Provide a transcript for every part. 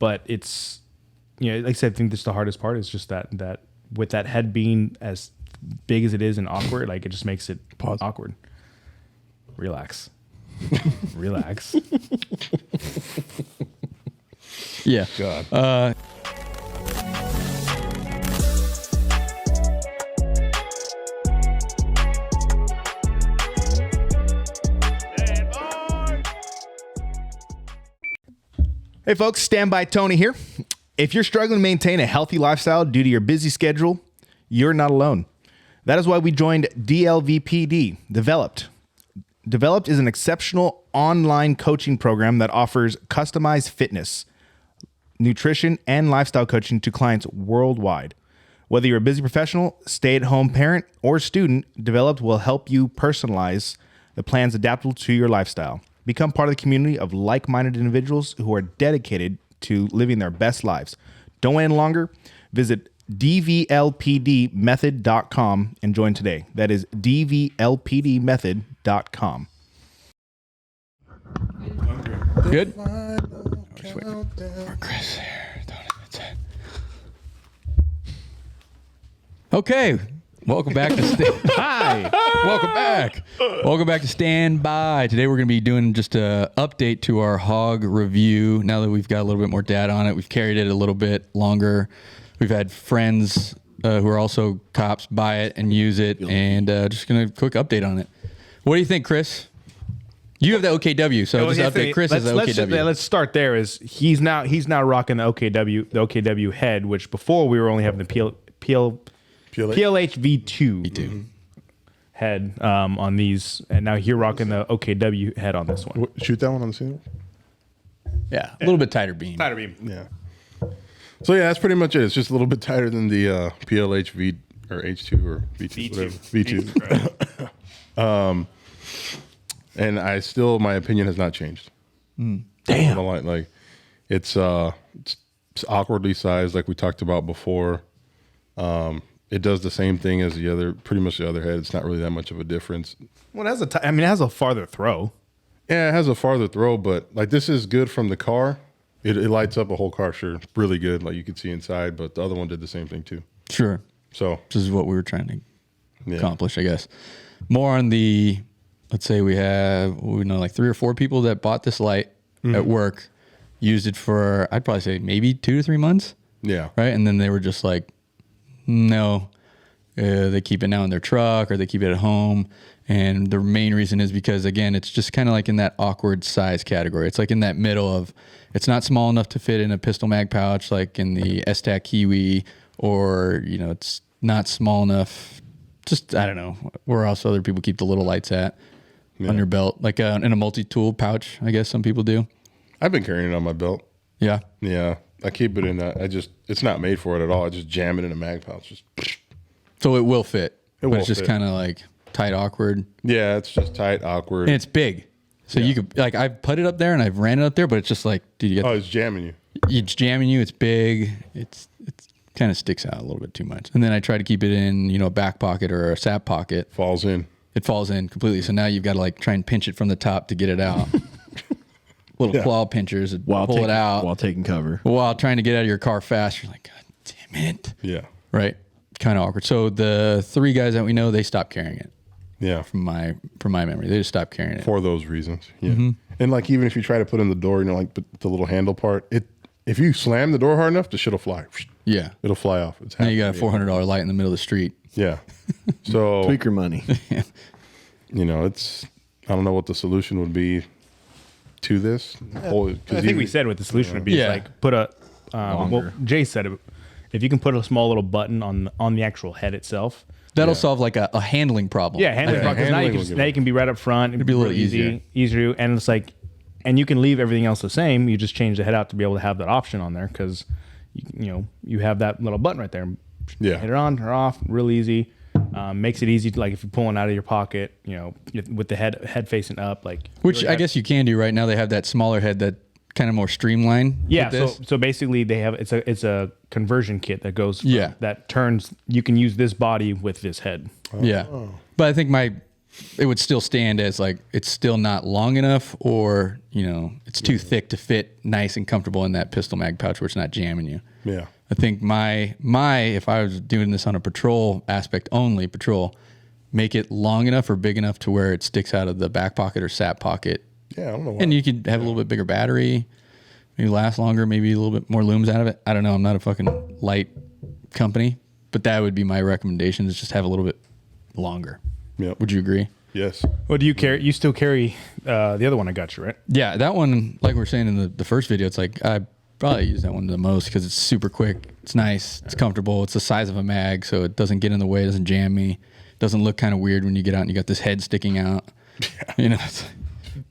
but it's, like I said, I think that's the hardest part is just that with that head being as big as it is and awkward, like it just makes it awkward. Relax. Relax. Yeah. God. Hey folks, Standby Tony here. If you're struggling to maintain a healthy lifestyle due to your busy schedule, you're not alone. That is why we joined DLVPD, Developed. Developed is an exceptional online coaching program that offers customized fitness, nutrition, and lifestyle coaching to clients worldwide. Whether you're a busy professional, stay-at-home parent, or student, Developed will help you personalize the plans adaptable to your lifestyle. Become part of the community of like-minded individuals who are dedicated to living their best lives. Don't wait any longer. Visit dvlpdmethod.com and join today. That is dvlpdmethod.com. Good? Okay. Welcome back to Hi. Welcome back. Welcome back to Standby. Today we're going to be doing just an update to our hog review. Now that we've got a little bit more data on it, we've carried it a little bit longer. We've had friends who are also cops buy it and use it, and just going to quick update on it. What do you think, Chris? You have the OKW, so just update Chris as the OKW. Let's start there. Is he's now rocking the OKW head, which before we were only having the PLH V2 head on these, and now you're rocking the OKW head on this one. Shoot that one on the single? Yeah, a little bit tighter beam. Tighter beam. Yeah. So yeah, that's pretty much it. It's just a little bit tighter than the PLH V or H2 or V2, whatever. V2. And my opinion has not changed. Damn. Like it's awkwardly sized, like we talked about before. It does the same thing as pretty much the other head. It's not really that much of a difference. Well, it has it has a farther throw. Yeah, it has a farther throw, but like this is good from the car. It lights up a whole car, sure. Really good, like you can see inside, but the other one did the same thing too. Sure. So this is what we were trying to accomplish, I guess. More on the, let's say we know like 3 or 4 people that bought this light at work, used it for, I'd probably say maybe 2 to 3 months. Yeah. Right. And then they were just like, no, they keep it now in their truck or they keep it at home. And the main reason is because, again, it's just kind of like in that awkward size category. It's like in that middle of, it's not small enough to fit in a pistol mag pouch like in the STAC Kiwi, or, it's not small enough. Just, I don't know, where else other people keep the little lights at on your belt, like in a multi-tool pouch, I guess some people do. I've been carrying it on my belt. Yeah. Yeah. I keep it in that. It's not made for it at all. I just jam it in a mag pouch. Just. So it will fit. It's just fit. kind of like tight, awkward. Yeah, it's just tight, awkward. And it's big. So you could, like, I've put it up there and I've ran it up there, but it's just like, dude, it's jamming you. It's jamming you. It's big. It's kind of sticks out a little bit too much. And then I try to keep it in, a back pocket or a sap pocket. Falls in. It falls in completely. So now you've got to like try and pinch it from the top to get it out. Little claw pinchers and pull it out. While taking cover. While trying to get out of your car fast. You're like, God damn it. Yeah. Right. Kind of awkward. So the 3 guys that we know, they stopped carrying it. Yeah. From my memory. They just stopped carrying it. For those reasons. Yeah. And like, even if you try to put in the door, like the little handle part, if you slam the door hard enough, the shit'll fly. Yeah. It'll fly off. Now you got a $400 light in the middle of the street. Yeah. So tweaker money. I don't know what the solution would be to this. I think we said what the solution would be. Is like put a, Jay said it. If you can put a small little button on the actual head itself, that'll solve like a handling problem. Yeah, handling problem. Because now you can be right up front. It'd be a little easier, and it's like, and you can leave everything else the same. You just change the head out to be able to have that option on there because, you have that little button right there. Yeah, hit it on or off, real easy. Makes it easy to, like, if you're pulling out of your pocket, with the head facing up, like, which really I guess you can do right now. They have that smaller head that kind of more streamlined. Yeah. So basically they have, it's a conversion kit that goes, that turns, you can use this body with this head. Yeah. But I think it would still stand as like it's still not long enough, or it's too thick to fit nice and comfortable in that pistol mag pouch where it's not jamming you. Yeah. I think my if I was doing this on a patrol aspect only, make it long enough or big enough to where it sticks out of the back pocket or sap pocket. Yeah, I don't know why. And you could have a little bit bigger battery, maybe last longer, maybe a little bit more looms out of it. I don't know. I'm not a fucking light company, but that would be my recommendation, is just have a little bit longer. Yep. Would you agree? Yes. What do you carry? You still carry the other one I got you, right? Yeah, that one, like we were saying in the first video, it's like I probably use that one the most because it's super quick. It's nice. It's comfortable. It's the size of a mag, so it doesn't get in the way. It doesn't jam me. It doesn't look kind of weird when you get out and you got this head sticking out.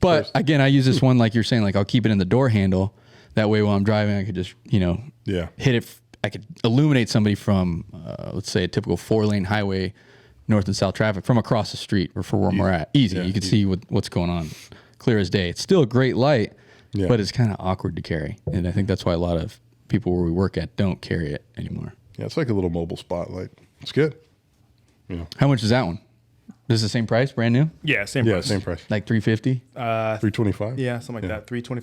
But again, I use this one like you're saying, like I'll keep it in the door handle. That way while I'm driving, I could just, hit it. I could illuminate somebody from, let's say, a typical 4-lane highway, north and south traffic from across the street or from where we're at. Easy. Yeah, you can see what's going on. Clear as day. It's still a great light, but it's kind of awkward to carry. And I think that's why a lot of people where we work at don't carry it anymore. Yeah, it's like a little mobile spotlight. It's good. How much is that one? Is this the same price, brand new? Yeah, same price. Same price. Like $350? $325. Yeah, something like that. $325,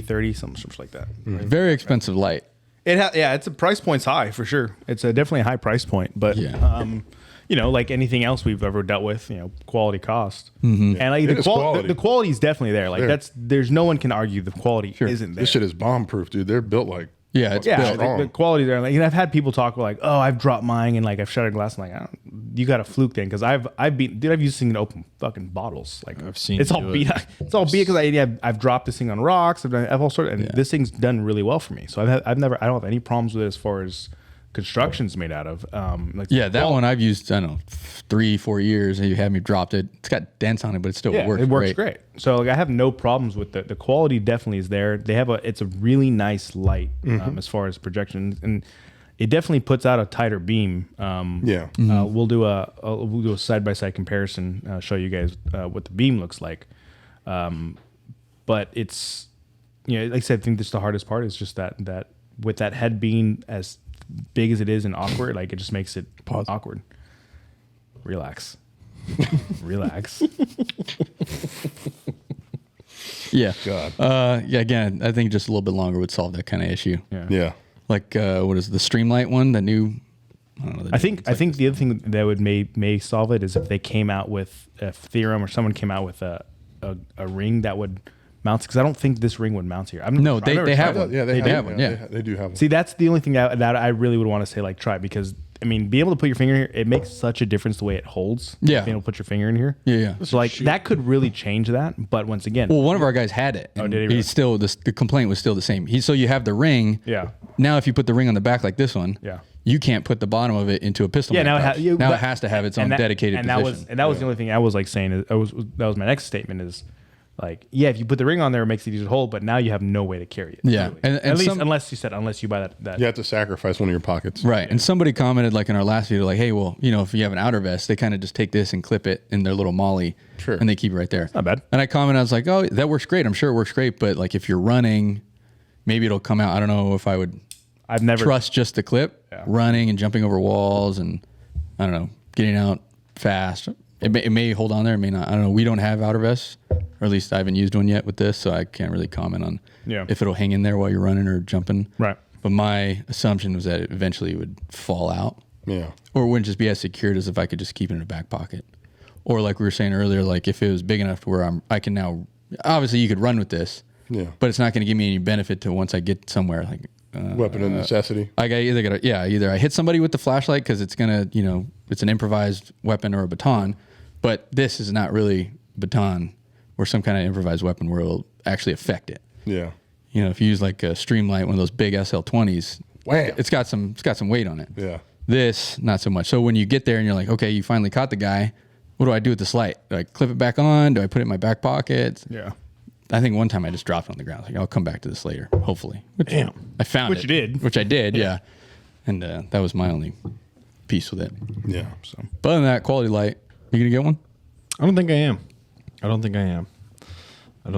$330, something like that. Very expensive light. It's a price point's high for sure. It's definitely a high price point, but like anything else we've ever dealt with, quality cost, and like the quality is definitely there. Like there's no one can argue the quality isn't there. This shit is bomb proof, dude. They're built like it's built. The quality there. Like, I've had people talk about like, oh, I've dropped mine and like I've shattered glass. I'm like, you got a fluke then, because I've used this thing to open fucking bottles. Like I've seen it's all beat. It's all beat because I've dropped this thing on rocks. I've all sorts, and this thing's done really well for me. So I don't have any problems with it as far as construction's made out of. That one I've used, I don't know, 3-4 years, and you had me dropped it. It's got dents on it, but it still works. It works great. So like I have no problems with the quality. Definitely is there. They have it's a really nice light as far as projection, and it definitely puts out a tighter beam. We'll do a side by side comparison. Show you guys what the beam looks like. But it's like I said, I think that's the hardest part is just that with that head being as big as it is and awkward, like it just makes it awkward. Relax. God. Again, I think just a little bit longer would solve that kind of issue. Yeah. Like what is the Streamlight one? The new. I think the other thing that would may solve it is if they came out with a theorem, or someone came out with a ring that would mount, because I don't think this ring would mount here. They have one. Yeah, they have one. Yeah, they do have one. See, that's the only thing that I really would want to say, like, try, because I mean, being able to put your finger in here, it makes such a difference the way it holds. Yeah. Being able to put your finger in here. Yeah. So like that could really change that. But once again, well, one of our guys had it. Oh, And did he really? He's still the complaint was still the same. So you have the ring. Yeah. Now, if you put the ring on the back like this one, yeah, you can't put the bottom of it into a pistol. Yeah. Now Now it has to have its own dedicated position. That was the only thing I was like saying. That was my next statement is, like, if you put the ring on there, it makes it easier to hold, but now you have no way to carry it. Yeah. Really. And at least some, unless you buy that. You have to sacrifice one of your pockets. Right. Yeah. And somebody commented, like in our last video, like, hey, well, if you have an outer vest, they kind of just take this and clip it in their little molly. Sure. And they keep it right there. Not bad. And I commented, I was like, oh, that works great. I'm sure it works great. But like if you're running, maybe it'll come out. I don't know if I would trust just the clip. Yeah. Running and jumping over walls and, I don't know, getting out fast. It may hold on there, it may not. I don't know. We don't have outer vests, or at least I haven't used one yet with this, so I can't really comment on if it'll hang in there while you're running or jumping. Right. But my assumption was that it eventually would fall out. Yeah. Or it wouldn't just be as secured as if I could just keep it in a back pocket. Or like we were saying earlier, like if it was big enough to where I can now, obviously you could run with this, but it's not going to give me any benefit to once I get somewhere. Like weapon of necessity. Like either I hit somebody with the flashlight because it's gonna, it's an improvised weapon or a baton, but this is not really a baton or some kind of improvised weapon where it'll actually affect it. Yeah. If you use like a Streamlight, one of those big SL20s, wham, it's got some weight on it. Yeah. This, not so much. So when you get there and you're like, okay, you finally caught the guy, what do I do with this light? Do I clip it back on? Do I put it in my back pocket? Yeah. I think one time I just dropped it on the ground. Like, I'll come back to this later, hopefully. Damn. I found Which it. you did. Which I did, yeah. And that was my only piece with it. Yeah. So. But other than that, quality light. You going to get one? I don't think I am. I don't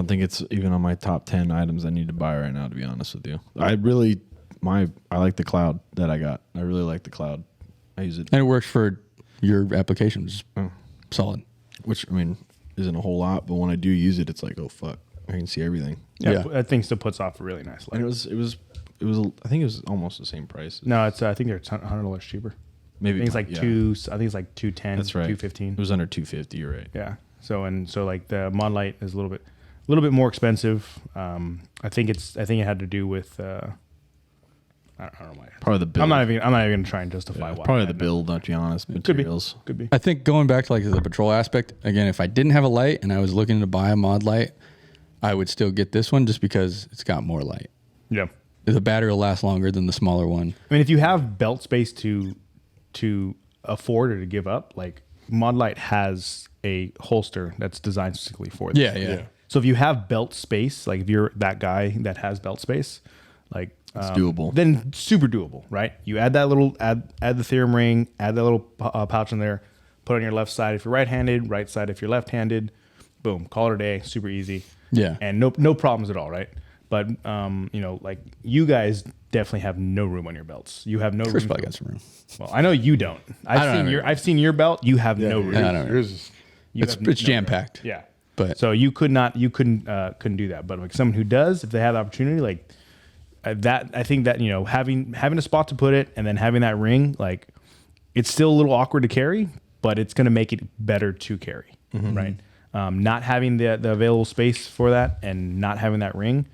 think it's even on my top 10 items I need to buy right now, to be honest with you. I like the cloud that I got. I really like the cloud. I use it. And it works for your applications. Solid. which I mean isn't a whole lot, but when I do use it, it's like, oh fuck, I can see everything. Yeah, that thing still puts off a really nice light. And it was. I think it was almost the same price. No, it's I think they're $100 cheaper. Maybe I think it's like yeah. I think it's like 210. That's right. 215. It was under 250. You're right. Yeah. So like the Modlite is a little bit more expensive. I think it had to do with I don't know why. Probably the build. I'm not even gonna try and justify why. Probably the build. Not to be honest, materials. Could be. I think going back to like the patrol aspect again, if I didn't have a light and I was looking to buy a mod light, I would still get this one just because it's got more light. Yeah. The battery will last longer than the smaller one. I mean, if you have belt space to afford or to give up, like Modlite has a holster that's designed specifically for this. Yeah. So if you have belt space, like if you're that guy that has belt space, like It's doable. Then super doable, right? You add that little add the theorem ring, add that little pouch in there, put it on your left side if you're right-handed, right side if you're left-handed. Boom, call it a day, super easy. Yeah. And no problems at all, right? But like you guys definitely have no room on your belts. You have no Chris room. probably got some room. Well, I know you don't. I've seen your belt. You have no room. I don't know. Yours is, You It's have no jam room. packed. Yeah. But So you couldn't do that. But like someone who does, if they have the opportunity, like that, I think that having a spot to put it and then having that ring, like it's still a little awkward to carry, but it's going to make it better to carry, right? Not having the available space for that and not having that ring,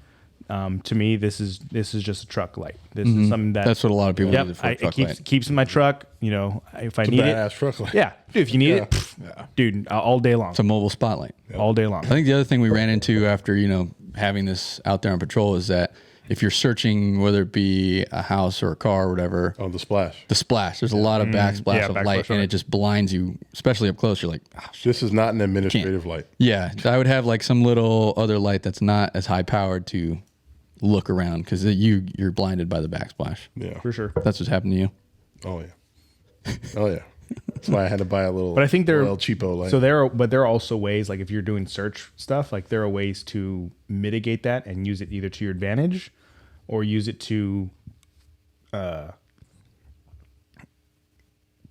to me, this is just a truck light. This is something that's what a lot of people use it for. it keeps in my truck. If I need badass it, truck light. yeah, dude, if you need it, dude, all day long, It's a mobile spotlight. all day long. I think the other thing we ran into after, having this out there on patrol is that if you're searching, whether it be a house or a car or whatever, Oh, the splash. the splash, there's a lot of backsplash yeah, of backsplash, light and right. it just blinds you, especially up close. You're like, oh, shit. This is not an administrative light. Yeah. So I would have like some little other light that's not as high powered to look around because you're blinded by the backsplash. Yeah. For sure. That's what's happened to you. Oh yeah. Oh yeah. That's why I had to buy a little. But I think there are little cheapo light. So there are also ways, like if you're doing search stuff, like there are ways to mitigate that and use it either to your advantage or use it to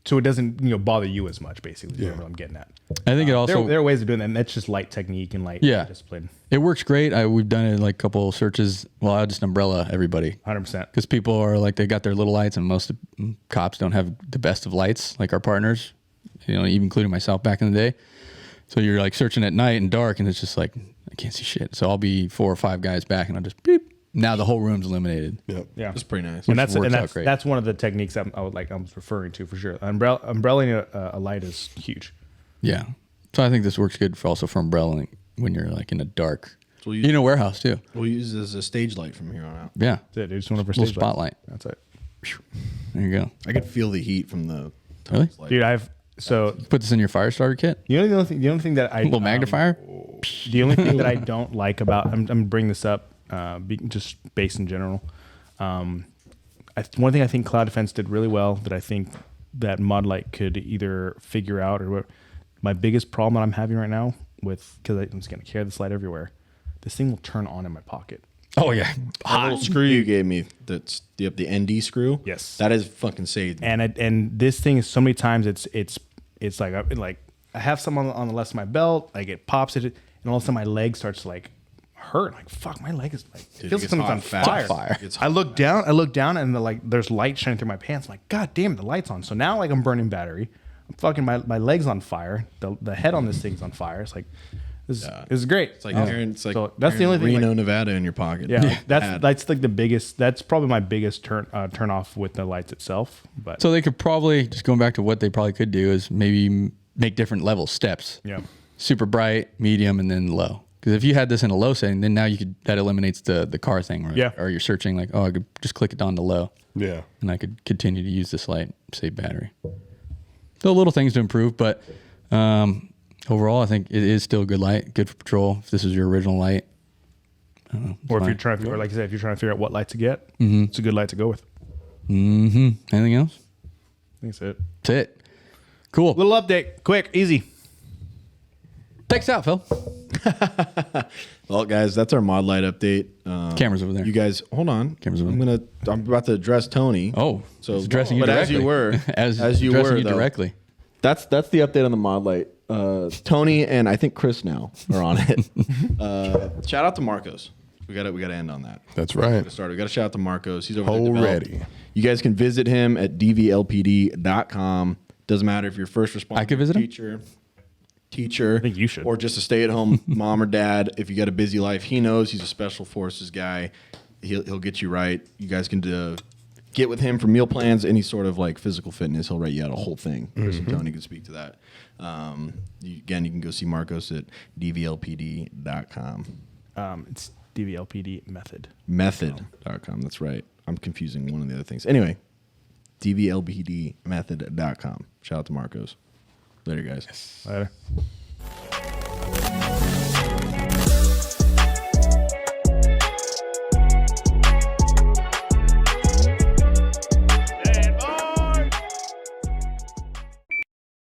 so it doesn't bother you as much. Basically, is what I'm getting at. I think it also There are ways of doing that, and that's just light technique and light discipline. it works great. We've done it like a couple searches. Well, I just umbrella everybody 100%. because people are like they got their little lights, and most cops don't have the best of lights, like our partners, even including myself back in the day. So you're like searching at night and dark, and it's just like I can't see shit. So I'll be 4 or 5 guys back, and I'll just beep. Now the whole room's illuminated. Yep. Yeah, That's pretty nice. And works out great. that's one of the techniques I was referring to for sure. Umbrellaing a light is huge. Yeah. So I think this works good for umbrellaing when you're like in a dark, So we'll use, in a warehouse too. we'll use it as a stage light from here on out. Yeah. That's it. It's one of our Little stage lights. spotlight. That's it. There you go. I could feel the heat from the Really? light. Dude, Put this in your fire starter kit. the only thing that I A little magnifier. the only thing that I don't like about I'm bringing this up just based in general. One thing I think Cloud Defense did really well that I think that Modlite could either figure out or what. My biggest problem that I'm having right now because I'm just gonna carry this light everywhere. This thing will turn on in my pocket. Oh yeah. That little screw you gave me, that's the ND screw. Yes. That is fucking saved me. And this thing is so many times it's like I have some on the left of my belt, like it pops it, and all of a sudden my leg starts to like hurt. Like fuck, my leg is like it feels like something's on fire. I look down, and there's light shining through my pants. I'm like, God damn it, the light's on. So now like I'm burning battery. I'm fucking my leg's on fire. The head on this thing's on fire. It's like this is great. It's like it's like so that's the only thing. Reno, Like, Nevada in your pocket. yeah, that's like the biggest. That's probably my biggest turn off with the lights itself. But So they could probably just going back to what they probably could do is maybe make different level steps. yeah. Super bright, medium, and then low. Because if you had this in a low setting, then now that eliminates the car thing. Right? Yeah. Or you're searching like, I could just click it down to low, Yeah. and I could continue to use this light, save battery. So little things to improve, but overall, I think it is still a good light, good for patrol. If this is your original light, I don't know, Or if fine. you're trying, or like I said, if you're trying to figure out what light to get, it's a good light to go with. Anything else? I think that's it. That's it. Cool. Little update, quick, easy. Thanks out, Phil. Well, guys, that's our mod light update. Cameras over there. You guys, hold on. Cameras over I'm about to address Tony. Oh, so it's addressing you but directly. as you were, as you addressing were you though, directly. That's the update on the mod light. Tony and I think Chris now are on it. Shout out to Marcos. We got to end on that. That's right. We got to shout out to Marcos. He's over there Already. developed. You guys can visit him at dvlpd.com. Doesn't matter if you're first responder, I could visit him? teacher, I think you should. or just a stay-at-home mom or dad. If you got a busy life, he knows. He's a special forces guy. He'll get you right. You guys can get with him for meal plans, any sort of like physical fitness. He'll write you out a whole thing. Chris and Tony can speak to that. Again, you can go see Marcos at dvlpd.com. It's DVLPD method. Method.com. That's right. I'm confusing one of the other things. Anyway, dvlpdmethod.com. Shout out to Marcos. Later, guys. Later.